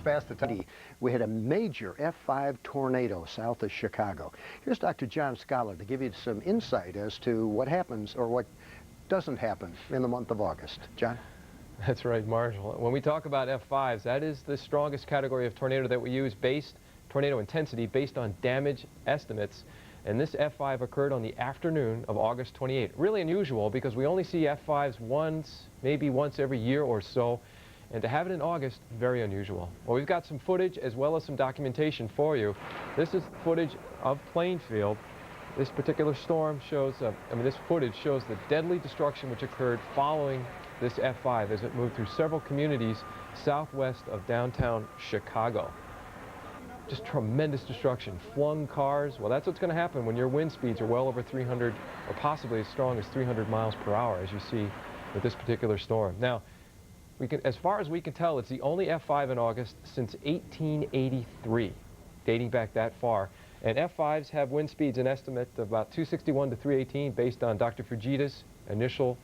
past the time. We had a major F5 tornado south of Chicago. Here's Dr. John Scala to give you some insight as to what happens or what doesn't happen in the month of August. John? That's right, Marshall. When we talk about F5s, that is the strongest category of tornado that we use, tornado intensity based on damage estimates. And this F5 occurred on the afternoon of August 28. Really unusual because we only see F5s maybe once every year or so. And to have it in August, very unusual. Well, we've got some footage as well as some documentation for you. This is footage of Plainfield. This particular storm shows, this footage shows the deadly destruction which occurred following this F5 as it moved through several communities southwest of downtown Chicago. Just tremendous destruction. Flung cars. Well, that's what's going to happen when your wind speeds are well over 300 or possibly as strong as 300 miles per hour, as you see with this particular storm. Now, as far as we can tell, it's the only F5 in August since 1883, dating back that far. And F5s have wind speeds an estimate of about 261 to 318 based on Dr. Fujita's initial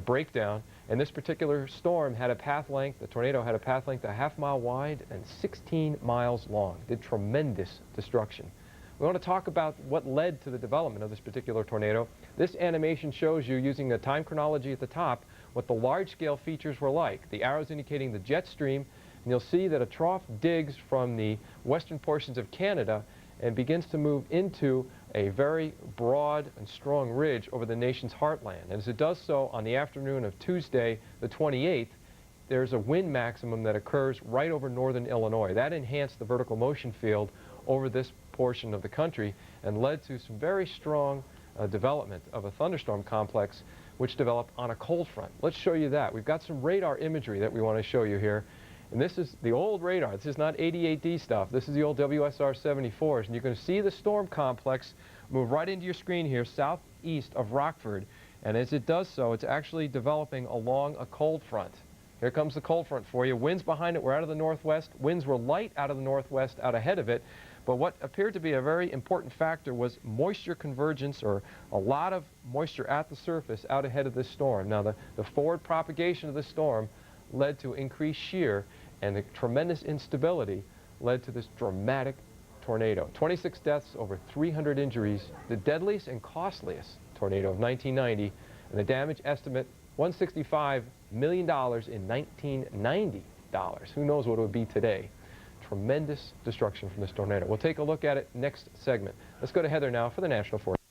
breakdown. And this particular storm had a path length, the tornado had a path length a half-mile wide and 16 miles long. Did tremendous destruction. We want to talk about what led to the development of this particular tornado. This animation shows you, using the time chronology at the top, what the large-scale features were like. The arrows indicating the jet stream, and you'll see that a trough digs from the western portions of Canada and begins to move into a very broad and strong ridge over the nation's heartland. And as it does so on the afternoon of Tuesday, the 28th, there's a wind maximum that occurs right over northern Illinois. That enhanced the vertical motion field over this portion of the country and led to some very strong development of a thunderstorm complex which developed on a cold front. Let's show you that. We've got some radar imagery that we want to show you here. And this is the old radar. This is not 88D stuff. This is the old WSR 74s. And you can see the storm complex move right into your screen here, southeast of Rockford. And as it does so, it's actually developing along a cold front. Here comes the cold front for you. Winds behind it were out of the northwest. Winds were light out of the northwest, out ahead of it. But what appeared to be a very important factor was moisture convergence, or a lot of moisture at the surface out ahead of this storm. Now, the forward propagation of the storm led to increased shear, and the tremendous instability led to this dramatic tornado. 26 deaths, over 300 injuries, the deadliest and costliest tornado of 1990, and the damage estimate, $165 million in 1990 dollars. Who knows what it would be today. Tremendous destruction from this tornado. We'll take a look at it next segment. Let's go to Heather now for the National Forecast.